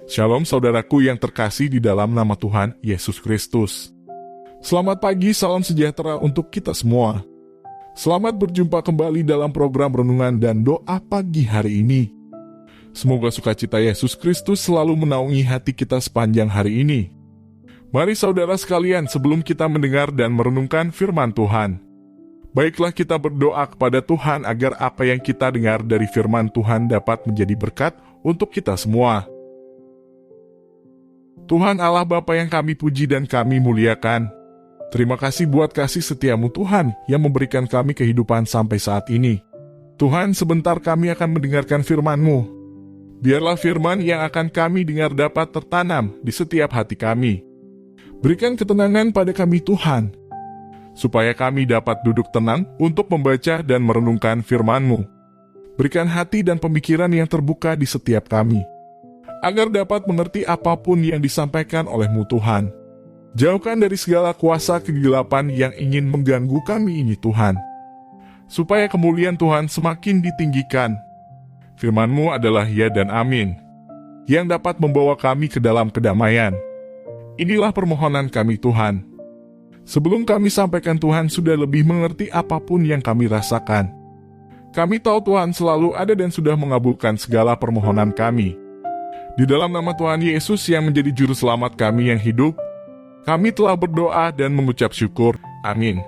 Shalom saudaraku yang terkasih di dalam nama Tuhan Yesus Kristus. Selamat pagi, salam sejahtera untuk kita semua. Selamat berjumpa kembali dalam program renungan dan doa pagi hari ini. Semoga sukacita Yesus Kristus selalu menaungi hati kita sepanjang hari ini. Mari saudara sekalian, sebelum kita mendengar dan merenungkan firman Tuhan, baiklah kita berdoa kepada Tuhan agar apa yang kita dengar dari firman Tuhan dapat menjadi berkat untuk kita semua. Tuhan Allah Bapa yang kami puji dan kami muliakan, terima kasih buat kasih setiamu Tuhan yang memberikan kami kehidupan sampai saat ini. Tuhan, sebentar kami akan mendengarkan firman-Mu. Biarlah firman yang akan kami dengar dapat tertanam di setiap hati kami. Berikan ketenangan pada kami Tuhan, supaya kami dapat duduk tenang untuk membaca dan merenungkan firman-Mu. Berikan hati dan pemikiran yang terbuka di setiap kami, agar dapat mengerti apapun yang disampaikan oleh-Mu Tuhan. Jauhkan dari segala kuasa kegelapan yang ingin mengganggu kami ini Tuhan, supaya kemuliaan Tuhan semakin ditinggikan. Firman-Mu adalah ya dan amin, yang dapat membawa kami ke dalam kedamaian. Inilah permohonan kami Tuhan. Sebelum kami sampaikan, Tuhan sudah lebih mengerti apapun yang kami rasakan. Kami tahu Tuhan selalu ada dan sudah mengabulkan segala permohonan kami. Di dalam nama Tuhan Yesus yang menjadi juru selamat kami yang hidup, kami telah berdoa dan mengucap syukur. Amin.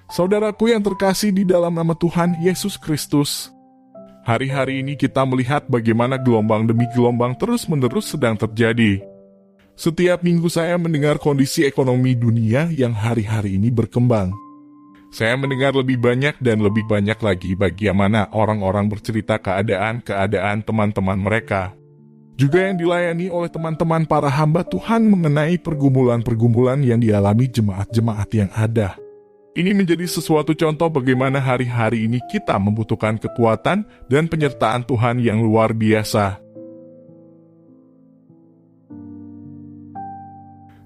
Saudaraku yang terkasih di dalam nama Tuhan Yesus Kristus, hari-hari ini kita melihat bagaimana gelombang demi gelombang terus-menerus sedang terjadi. Setiap minggu saya mendengar kondisi ekonomi dunia yang hari-hari ini berkembang. Saya mendengar lebih banyak dan lebih banyak lagi bagaimana orang-orang bercerita keadaan teman-teman mereka. Juga yang dilayani oleh teman-teman para hamba Tuhan mengenai pergumulan-pergumulan yang dialami jemaat-jemaat yang ada. Ini menjadi sesuatu contoh bagaimana hari-hari ini kita membutuhkan kekuatan dan penyertaan Tuhan yang luar biasa.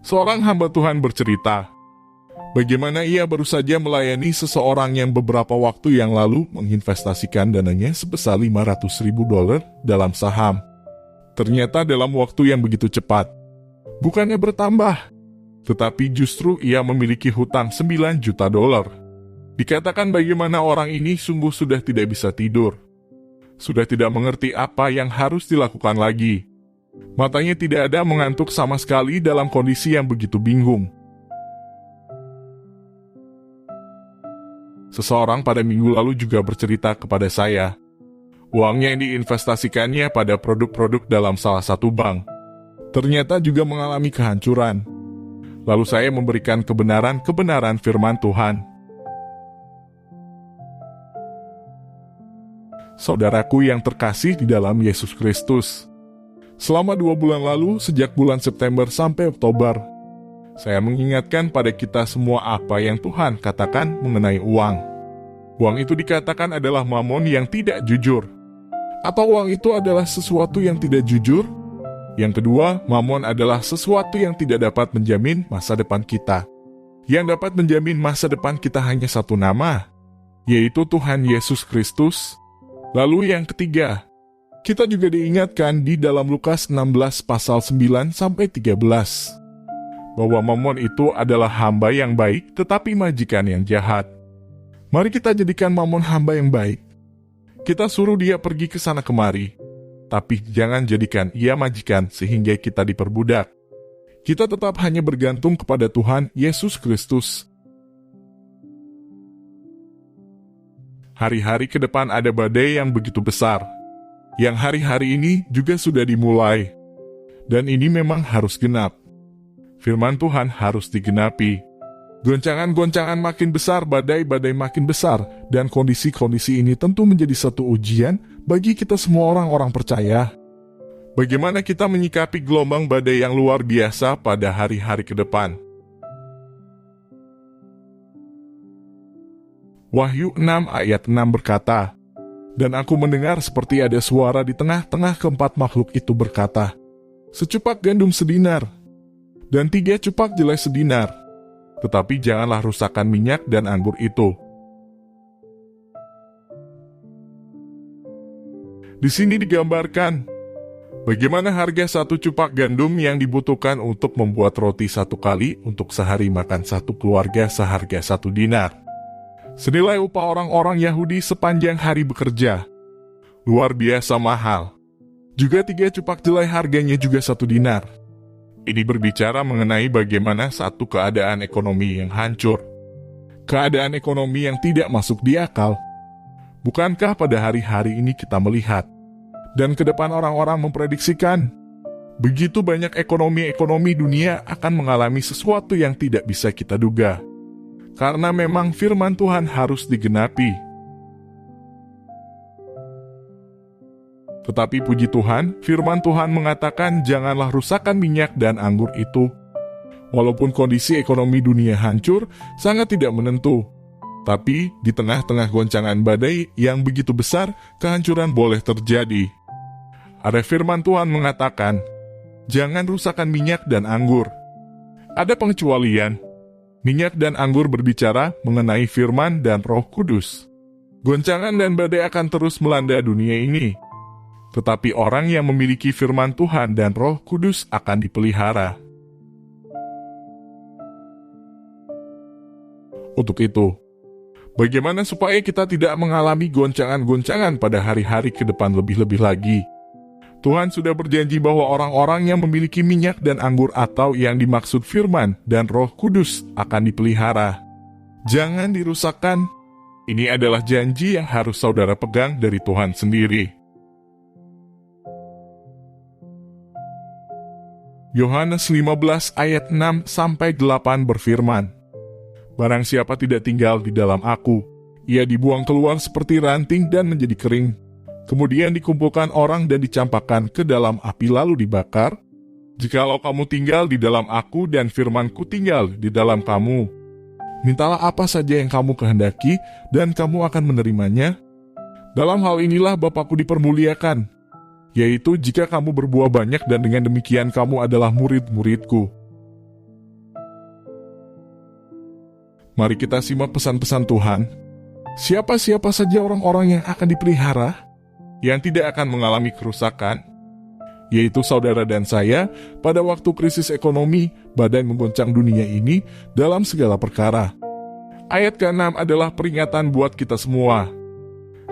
Seorang hamba Tuhan bercerita, bagaimana ia baru saja melayani seseorang yang beberapa waktu yang lalu menginvestasikan dananya sebesar $500.000 dalam saham. Ternyata dalam waktu yang begitu cepat, bukannya bertambah, tetapi justru ia memiliki hutang $9 juta. Dikatakan bagaimana orang ini sungguh sudah tidak bisa tidur. Sudah tidak mengerti apa yang harus dilakukan lagi. Matanya tidak ada mengantuk sama sekali dalam kondisi yang begitu bingung. Seseorang pada minggu lalu juga bercerita kepada saya, uangnya yang diinvestasikannya pada produk-produk dalam salah satu bank ternyata juga mengalami kehancuran. Lalu saya memberikan kebenaran firman Tuhan. Saudaraku yang terkasih di dalam Yesus Kristus, selama 2 bulan lalu, sejak bulan September sampai Oktober, saya mengingatkan pada kita semua apa yang Tuhan katakan mengenai uang. Uang itu dikatakan adalah mamon yang tidak jujur. Atau uang itu adalah sesuatu yang tidak jujur. Yang kedua, mamon adalah sesuatu yang tidak dapat menjamin masa depan kita. Yang dapat menjamin masa depan kita hanya satu nama, yaitu Tuhan Yesus Kristus. Lalu yang ketiga, kita juga diingatkan di dalam Lukas 16 pasal 9-13, bahwa mamon itu adalah hamba yang baik tetapi majikan yang jahat. Mari kita jadikan mamon hamba yang baik. Kita suruh dia pergi ke sana kemari, tapi jangan jadikan ia majikan sehingga kita diperbudak. Kita tetap hanya bergantung kepada Tuhan Yesus Kristus. Hari-hari ke depan ada badai yang begitu besar, yang hari-hari ini juga sudah dimulai. Dan ini memang harus genap. Firman Tuhan harus digenapi. Goncangan-goncangan makin besar, badai-badai makin besar, dan kondisi-kondisi ini tentu menjadi satu ujian bagi kita semua orang-orang percaya. Bagaimana kita menyikapi gelombang badai yang luar biasa pada hari-hari ke depan? Wahyu 6 ayat 6 berkata, "Dan aku mendengar seperti ada suara di tengah-tengah keempat makhluk itu berkata, secupak gandum sedinar, dan 3 cupak jelai sedinar, tetapi janganlah rusakkan minyak dan anggur itu." Di sini digambarkan bagaimana harga satu cupak gandum yang dibutuhkan untuk membuat roti satu kali untuk sehari makan satu keluarga seharga 1 dinar. Senilai upah orang-orang Yahudi sepanjang hari bekerja. Luar biasa mahal. Juga 3 cupak jelai harganya juga 1 dinar. Ini berbicara mengenai bagaimana satu keadaan ekonomi yang hancur. Keadaan ekonomi yang tidak masuk di akal. Bukankah pada hari-hari ini kita melihat, dan ke depan orang-orang memprediksikan, begitu banyak ekonomi dunia akan mengalami sesuatu yang tidak bisa kita duga. Karena memang firman Tuhan harus digenapi. Tetapi puji Tuhan, firman Tuhan mengatakan janganlah rusakkan minyak dan anggur itu. Walaupun kondisi ekonomi dunia hancur, sangat tidak menentu. Tapi di tengah-tengah goncangan badai yang begitu besar, kehancuran boleh terjadi. Ada firman Tuhan mengatakan, jangan rusakkan minyak dan anggur. Ada pengecualian. Minyak dan anggur berbicara mengenai firman dan Roh Kudus. Goncangan dan badai akan terus melanda dunia ini. Tetapi orang yang memiliki firman Tuhan dan Roh Kudus akan dipelihara. Untuk itu, bagaimana supaya kita tidak mengalami goncangan-goncangan pada hari-hari ke depan lebih-lebih lagi? Tuhan sudah berjanji bahwa orang-orang yang memiliki minyak dan anggur atau yang dimaksud firman dan Roh Kudus akan dipelihara. Jangan dirusakkan. Ini adalah janji yang harus saudara pegang dari Tuhan sendiri. Yohanes 15 ayat 6-8 berfirman, barang siapa tidak tinggal di dalam aku, ia dibuang keluar seperti ranting dan menjadi kering. Kemudian dikumpulkan orang dan dicampakkan ke dalam api lalu dibakar. Jikalau kamu tinggal di dalam aku dan firmanku tinggal di dalam kamu, mintalah apa saja yang kamu kehendaki dan kamu akan menerimanya. Dalam hal inilah Bapakku dipermuliakan, yaitu jika kamu berbuah banyak dan dengan demikian kamu adalah murid-muridku. Mari kita simak pesan-pesan Tuhan. Siapa-siapa saja orang-orang yang akan dipelihara, yang tidak akan mengalami kerusakan, yaitu saudara dan saya pada waktu krisis ekonomi, badai menggoncang dunia ini dalam segala perkara. Ayat ke-6 adalah peringatan buat kita semua.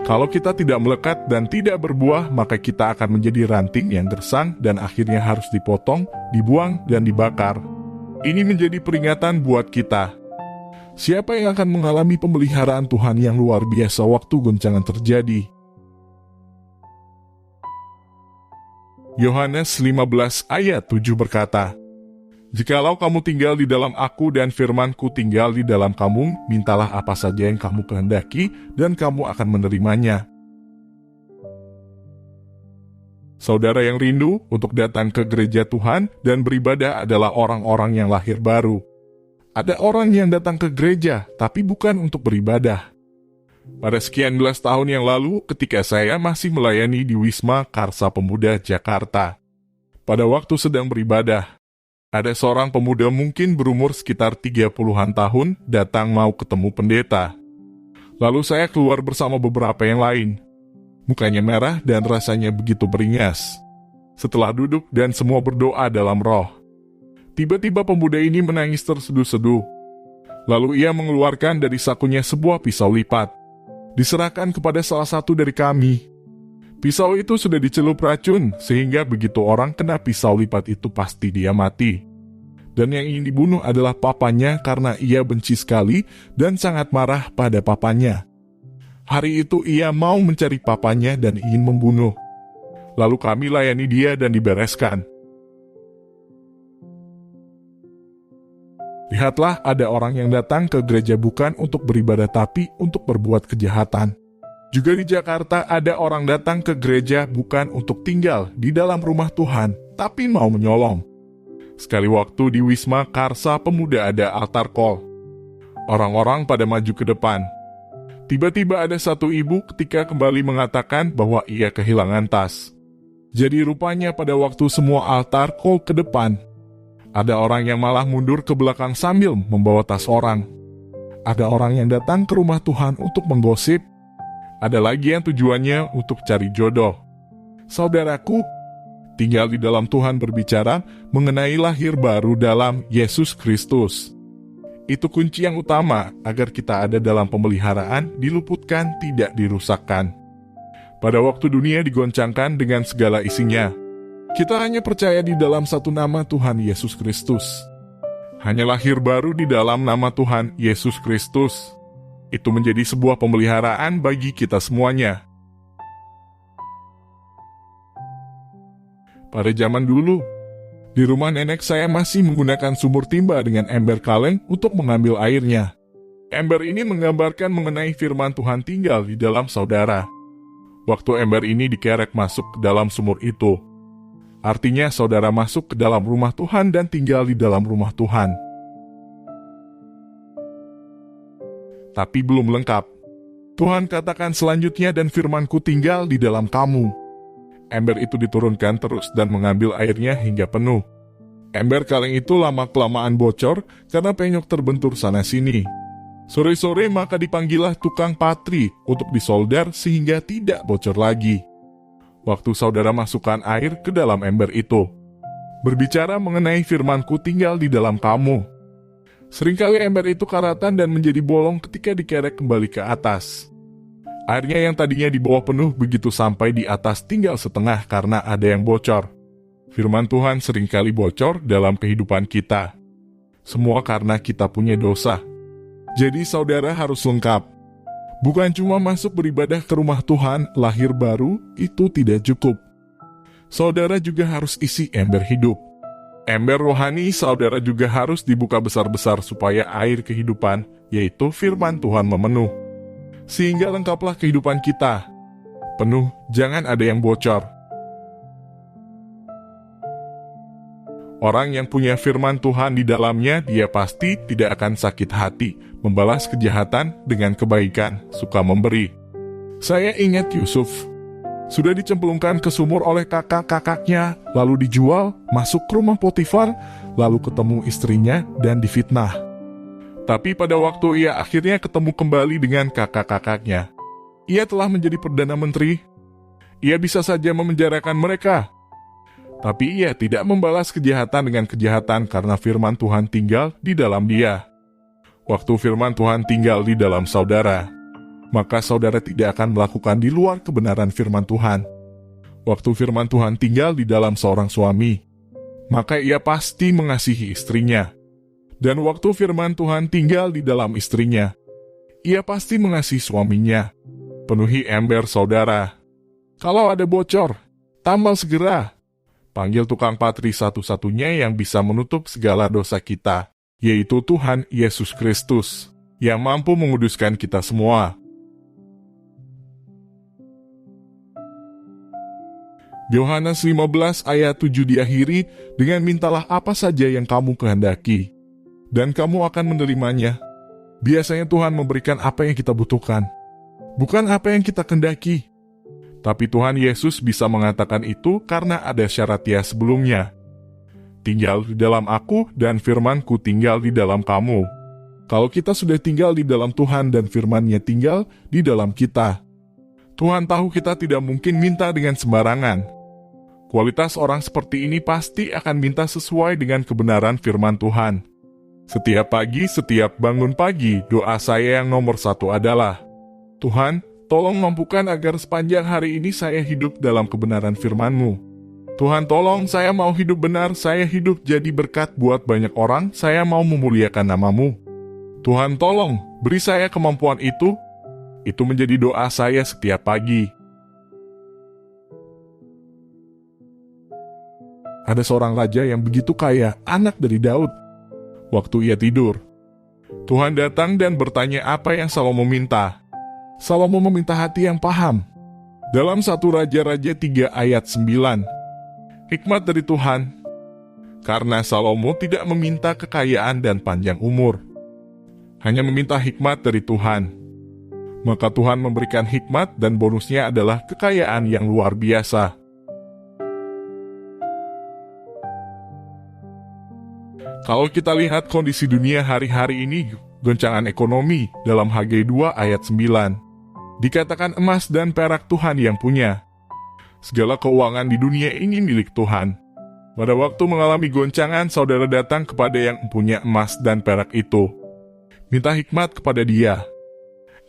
Kalau kita tidak melekat dan tidak berbuah, maka kita akan menjadi ranting yang gersang dan akhirnya harus dipotong, dibuang, dan dibakar. Ini menjadi peringatan buat kita. Siapa yang akan mengalami pemeliharaan Tuhan yang luar biasa waktu goncangan terjadi? Yohanes 15 ayat 7 berkata, jikalau kamu tinggal di dalam aku dan firmanku tinggal di dalam kamu, mintalah apa saja yang kamu kehendaki dan kamu akan menerimanya. Saudara yang rindu untuk datang ke gereja Tuhan dan beribadah adalah orang-orang yang lahir baru. Ada orang yang datang ke gereja, tapi bukan untuk beribadah. Pada sekian belas tahun yang lalu, ketika saya masih melayani di Wisma Karsa Pemuda, Jakarta. Pada waktu sedang beribadah, ada seorang pemuda mungkin berumur sekitar 30-an tahun datang mau ketemu pendeta. Lalu saya keluar bersama beberapa yang lain. Mukanya merah dan rasanya begitu beringas. Setelah duduk dan semua berdoa dalam roh, tiba-tiba pemuda ini menangis terseduh-seduh. Lalu ia mengeluarkan dari sakunya sebuah pisau lipat. Diserahkan kepada salah satu dari kami. Pisau itu sudah dicelup racun, sehingga begitu orang kena pisau lipat itu pasti dia mati. Dan yang ingin dibunuh adalah papanya karena ia benci sekali dan sangat marah pada papanya. Hari itu ia mau mencari papanya dan ingin membunuh. Lalu kami layani dia dan dibereskan. Lihatlah, ada orang yang datang ke gereja bukan untuk beribadah tapi untuk berbuat kejahatan. Juga di Jakarta ada orang datang ke gereja bukan untuk tinggal di dalam rumah Tuhan, tapi mau menyolong. Sekali waktu di Wisma Karsa Pemuda ada altar call. Orang-orang pada maju ke depan. Tiba-tiba ada satu ibu ketika kembali mengatakan bahwa ia kehilangan tas. Jadi rupanya pada waktu semua altar call ke depan, ada orang yang malah mundur ke belakang sambil membawa tas orang. Ada orang yang datang ke rumah Tuhan untuk menggosip. Ada lagi yang tujuannya untuk cari jodoh. Saudaraku, tinggal di dalam Tuhan berbicara mengenai lahir baru dalam Yesus Kristus. Itu kunci yang utama agar kita ada dalam pemeliharaan, diluputkan, tidak dirusakkan. Pada waktu dunia digoncangkan dengan segala isinya, kita hanya percaya di dalam satu nama Tuhan Yesus Kristus. Hanya lahir baru di dalam nama Tuhan Yesus Kristus. Itu menjadi sebuah pemeliharaan bagi kita semuanya. Pada zaman dulu, di rumah nenek saya masih menggunakan sumur timba dengan ember kaleng untuk mengambil airnya. Ember ini menggambarkan mengenai firman Tuhan tinggal di dalam saudara. Waktu ember ini dikerek masuk ke dalam sumur itu, artinya saudara masuk ke dalam rumah Tuhan dan tinggal di dalam rumah Tuhan. Tapi belum lengkap. Tuhan katakan selanjutnya, dan firman-Ku tinggal di dalam kamu. Ember itu diturunkan terus dan mengambil airnya hingga penuh. Ember kaleng itu lama-kelamaan bocor karena penyok terbentur sana-sini. Sore-sore maka dipanggillah tukang patri untuk disolder sehingga tidak bocor lagi. Waktu saudara masukkan air ke dalam ember itu, berbicara mengenai firman-Ku tinggal di dalam kamu. Seringkali ember itu karatan dan menjadi bolong ketika dikerek kembali ke atas. Airnya yang tadinya di bawah penuh begitu sampai di atas tinggal setengah karena ada yang bocor. Firman Tuhan seringkali bocor dalam kehidupan kita. Semua karena kita punya dosa. Jadi saudara harus lengkap. Bukan cuma masuk beribadah ke rumah Tuhan, lahir baru, itu tidak cukup. Saudara juga harus isi ember hidup. Ember rohani saudara juga harus dibuka besar-besar supaya air kehidupan, yaitu firman Tuhan memenuh. Sehingga lengkaplah kehidupan kita. Penuh, jangan ada yang bocor. Orang yang punya firman Tuhan di dalamnya, dia pasti tidak akan sakit hati, membalas kejahatan dengan kebaikan, suka memberi. Saya ingat Yusuf. Sudah dicemplungkan ke sumur oleh kakak-kakaknya, lalu dijual, masuk ke rumah Potifar, lalu ketemu istrinya dan difitnah. Tapi pada waktu ia akhirnya ketemu kembali dengan kakak-kakaknya, ia telah menjadi Perdana Menteri. Ia bisa saja memenjarakan mereka. Tapi ia tidak membalas kejahatan dengan kejahatan karena firman Tuhan tinggal di dalam dia. Waktu firman Tuhan tinggal di dalam saudara, maka saudara tidak akan melakukan di luar kebenaran firman Tuhan. Waktu firman Tuhan tinggal di dalam seorang suami, maka ia pasti mengasihi istrinya. Dan waktu firman Tuhan tinggal di dalam istrinya, ia pasti mengasihi suaminya. Penuhi ember saudara. Kalau ada bocor, tambal segera. Panggil tukang patri satu-satunya yang bisa menutup segala dosa kita, yaitu Tuhan Yesus Kristus, yang mampu menguduskan kita semua. Yohanes 15 ayat 7 diakhiri dengan mintalah apa saja yang kamu kehendaki, dan kamu akan menerimanya. Biasanya Tuhan memberikan apa yang kita butuhkan, bukan apa yang kita kehendaki. Tapi Tuhan Yesus bisa mengatakan itu karena ada syaratnya sebelumnya. Tinggal di dalam aku dan firman-Ku tinggal di dalam kamu. Kalau kita sudah tinggal di dalam Tuhan dan firman-Nya tinggal di dalam kita, Tuhan tahu kita tidak mungkin minta dengan sembarangan. Kualitas orang seperti ini pasti akan minta sesuai dengan kebenaran firman Tuhan. Setiap pagi, setiap bangun pagi, doa saya yang nomor 1 adalah, Tuhan, tolong mampukan agar sepanjang hari ini saya hidup dalam kebenaran firman-Mu. Tuhan tolong, saya mau hidup benar, saya hidup jadi berkat buat banyak orang, saya mau memuliakan nama-Mu. Tuhan tolong, beri saya kemampuan itu. Itu menjadi doa saya setiap pagi. Ada seorang raja yang begitu kaya, anak dari Daud. Waktu ia tidur, Tuhan datang dan bertanya apa yang Salomo minta. Salomo meminta hati yang paham. Dalam 1 Raja-Raja 3 ayat 9, hikmat dari Tuhan, karena Salomo tidak meminta kekayaan dan panjang umur, hanya meminta hikmat dari Tuhan. Maka Tuhan memberikan hikmat dan bonusnya adalah kekayaan yang luar biasa. Kalau kita lihat kondisi dunia hari-hari ini, goncangan ekonomi dalam Hagai 2 ayat 9, dikatakan emas dan perak Tuhan yang punya. Segala keuangan di dunia ini milik Tuhan. Pada waktu mengalami goncangan, saudara datang kepada yang punya emas dan perak itu. Minta hikmat kepada dia.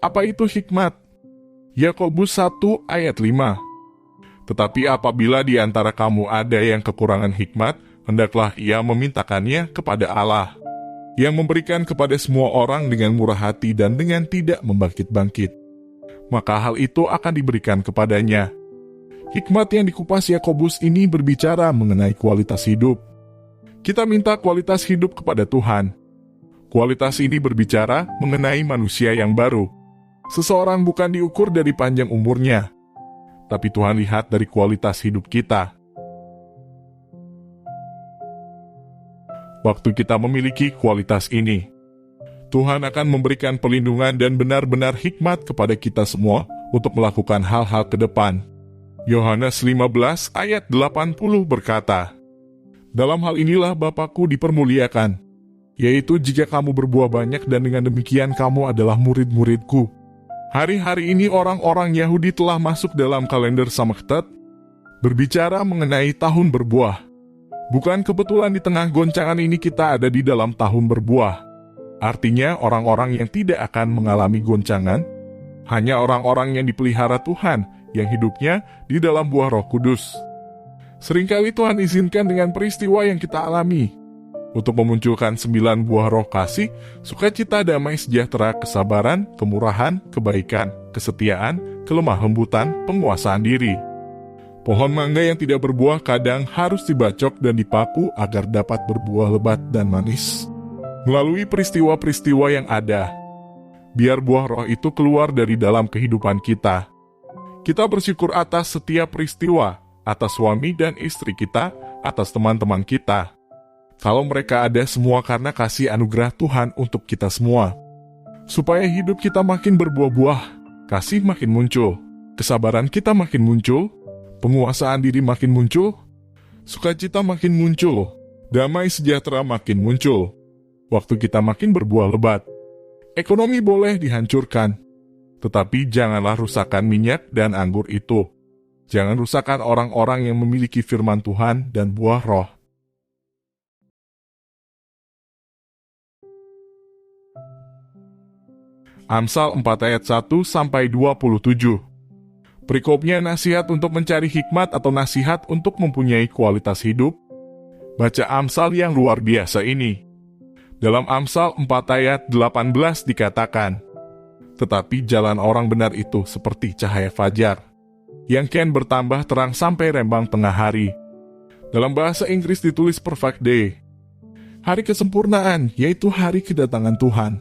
Apa itu hikmat? Yakobus 1 ayat 5. Tetapi apabila di antara kamu ada yang kekurangan hikmat, hendaklah ia memintakannya kepada Allah, yang memberikan kepada semua orang dengan murah hati dan dengan tidak membangkit-bangkit. Maka hal itu akan diberikan kepadanya. Hikmat yang dikupas Yakobus ini berbicara mengenai kualitas hidup. Kita minta kualitas hidup kepada Tuhan. Kualitas ini berbicara mengenai manusia yang baru. Seseorang bukan diukur dari panjang umurnya, tapi Tuhan lihat dari kualitas hidup kita. Waktu kita memiliki kualitas ini, Tuhan akan memberikan perlindungan dan benar-benar hikmat kepada kita semua untuk melakukan hal-hal ke depan. Yohanes 15 ayat 80 berkata, "Dalam hal inilah Bapa-Ku dipermuliakan, yaitu jika kamu berbuah banyak dan dengan demikian kamu adalah murid-murid-Ku." Hari-hari ini orang-orang Yahudi telah masuk dalam kalender Samkhtat, berbicara mengenai tahun berbuah. Bukan kebetulan di tengah goncangan ini kita ada di dalam tahun berbuah. Artinya orang-orang yang tidak akan mengalami goncangan, hanya orang-orang yang dipelihara Tuhan, yang hidupnya di dalam buah Roh Kudus. Seringkali Tuhan izinkan dengan peristiwa yang kita alami, untuk memunculkan 9 buah roh kasih, sukacita, damai, sejahtera, kesabaran, kemurahan, kebaikan, kesetiaan, kelemah lembutan, penguasaan diri. Pohon mangga yang tidak berbuah kadang harus dibacok dan dipaku agar dapat berbuah lebat dan manis. Melalui peristiwa-peristiwa yang ada, biar buah roh itu keluar dari dalam kehidupan kita. Kita bersyukur atas setiap peristiwa, atas suami dan istri kita, atas teman-teman kita. Kalau mereka ada semua karena kasih anugerah Tuhan untuk kita semua. Supaya hidup kita makin berbuah-buah, kasih makin muncul, kesabaran kita makin muncul, penguasaan diri makin muncul, sukacita makin muncul, damai sejahtera makin muncul. Waktu kita makin berbuah lebat. Ekonomi boleh dihancurkan, tetapi janganlah rusakkan minyak dan anggur itu. Jangan rusakkan orang-orang yang memiliki firman Tuhan dan buah roh. Amsal 4 ayat 1-27. Perikopnya nasihat untuk mencari hikmat atau nasihat untuk mempunyai kualitas hidup. Baca Amsal yang luar biasa ini. Dalam Amsal 4 ayat 18 dikatakan, "Tetapi jalan orang benar itu seperti cahaya fajar, yang kian bertambah terang sampai rembang tengah hari." Dalam bahasa Inggris ditulis perfect day. Hari kesempurnaan, yaitu hari kedatangan Tuhan.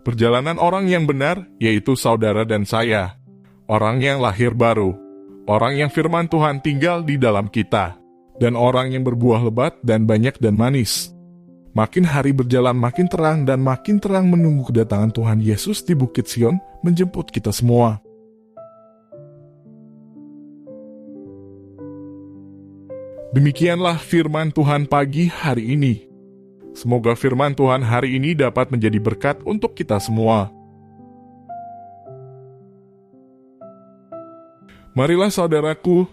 Perjalanan orang yang benar, yaitu saudara dan saya. Orang yang lahir baru. Orang yang firman Tuhan tinggal di dalam kita. Dan orang yang berbuah lebat dan banyak dan manis. Makin hari berjalan makin terang dan makin terang menunggu kedatangan Tuhan Yesus di Bukit Sion menjemput kita semua. Demikianlah firman Tuhan pagi hari ini. Semoga firman Tuhan hari ini dapat menjadi berkat untuk kita semua. Marilah saudaraku,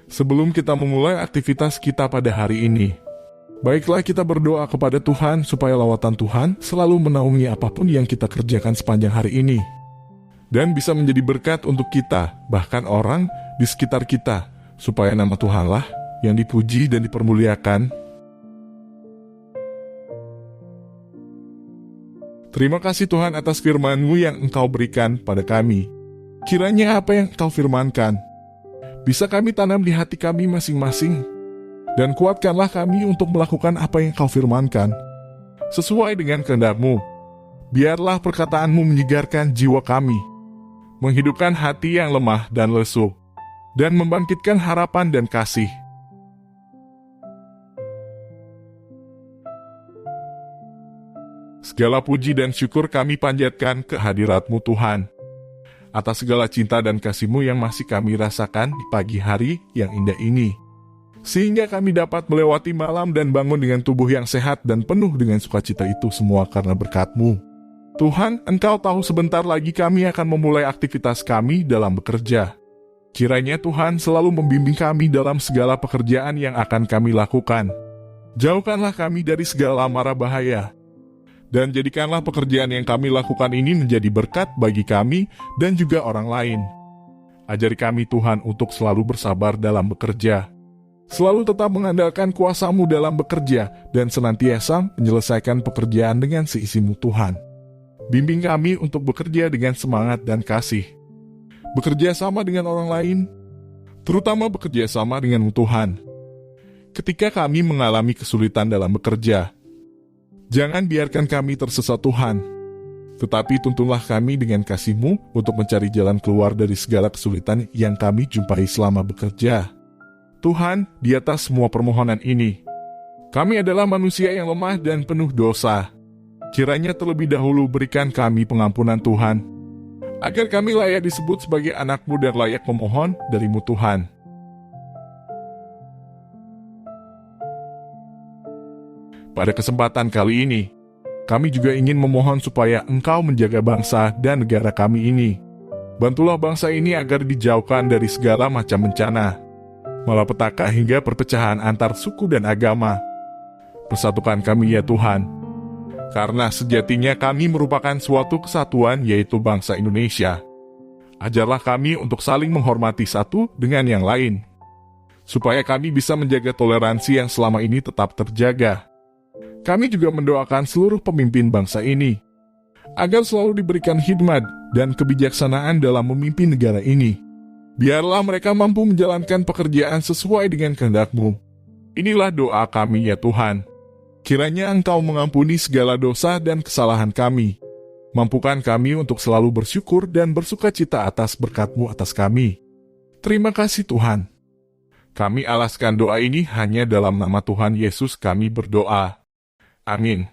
sebelum kita memulai aktivitas kita pada hari ini, baiklah kita berdoa kepada Tuhan supaya lawatan Tuhan selalu menaungi apapun yang kita kerjakan sepanjang hari ini. Dan bisa menjadi berkat untuk kita, bahkan orang di sekitar kita, supaya nama Tuhanlah yang dipuji dan dipermuliakan. Terima kasih Tuhan atas firman-Mu yang Engkau berikan pada kami. Kiranya apa yang Engkau firmankan bisa kami tanam di hati kami masing-masing, dan kuatkanlah kami untuk melakukan apa yang Engkau firmankan, sesuai dengan kehendak-Mu. Biarlah perkataan-Mu menyegarkan jiwa kami, menghidupkan hati yang lemah dan lesu, dan membangkitkan harapan dan kasih. Segala puji dan syukur kami panjatkan ke hadirat-Mu Tuhan, atas segala cinta dan kasih-Mu yang masih kami rasakan di pagi hari yang indah ini, sehingga kami dapat melewati malam dan bangun dengan tubuh yang sehat dan penuh dengan sukacita. Itu semua karena berkat-Mu. Tuhan, Engkau tahu sebentar lagi kami akan memulai aktivitas kami dalam bekerja. Kiranya Tuhan selalu membimbing kami dalam segala pekerjaan yang akan kami lakukan. Jauhkanlah kami dari segala mara bahaya. Dan jadikanlah pekerjaan yang kami lakukan ini menjadi berkat bagi kami dan juga orang lain. Ajari kami Tuhan untuk selalu bersabar dalam bekerja. Selalu tetap mengandalkan kuasa-Mu dalam bekerja dan senantiasa menyelesaikan pekerjaan dengan seisi-Mu Tuhan. Bimbing kami untuk bekerja dengan semangat dan kasih. Bekerja sama dengan orang lain, terutama bekerja sama dengan Tuhan. Ketika kami mengalami kesulitan dalam bekerja, jangan biarkan kami tersesat Tuhan, tetapi tuntunlah kami dengan kasih-Mu untuk mencari jalan keluar dari segala kesulitan yang kami jumpai selama bekerja. Tuhan, di atas semua permohonan ini, kami adalah manusia yang lemah dan penuh dosa. Kiranya terlebih dahulu berikan kami pengampunan Tuhan, agar kami layak disebut sebagai anak-Mu dan layak memohon dari-Mu Tuhan. Pada kesempatan kali ini, kami juga ingin memohon supaya Engkau menjaga bangsa dan negara kami ini. Bantulah bangsa ini agar dijauhkan dari segala macam bencana, malapetaka hingga perpecahan antar suku dan agama. Persatukan kami ya Tuhan, karena sejatinya kami merupakan suatu kesatuan yaitu bangsa Indonesia. Ajarlah kami untuk saling menghormati satu dengan yang lain, supaya kami bisa menjaga toleransi yang selama ini tetap terjaga. Kami juga mendoakan seluruh pemimpin bangsa ini, agar selalu diberikan hikmat dan kebijaksanaan dalam memimpin negara ini. Biarlah mereka mampu menjalankan pekerjaan sesuai dengan kehendak-Mu. Inilah doa kami ya Tuhan. Kiranya Engkau mengampuni segala dosa dan kesalahan kami. Mampukan kami untuk selalu bersyukur dan bersukacita atas berkat-Mu atas kami. Terima kasih Tuhan. Kami alaskan doa ini hanya dalam nama Tuhan Yesus kami berdoa. Amin.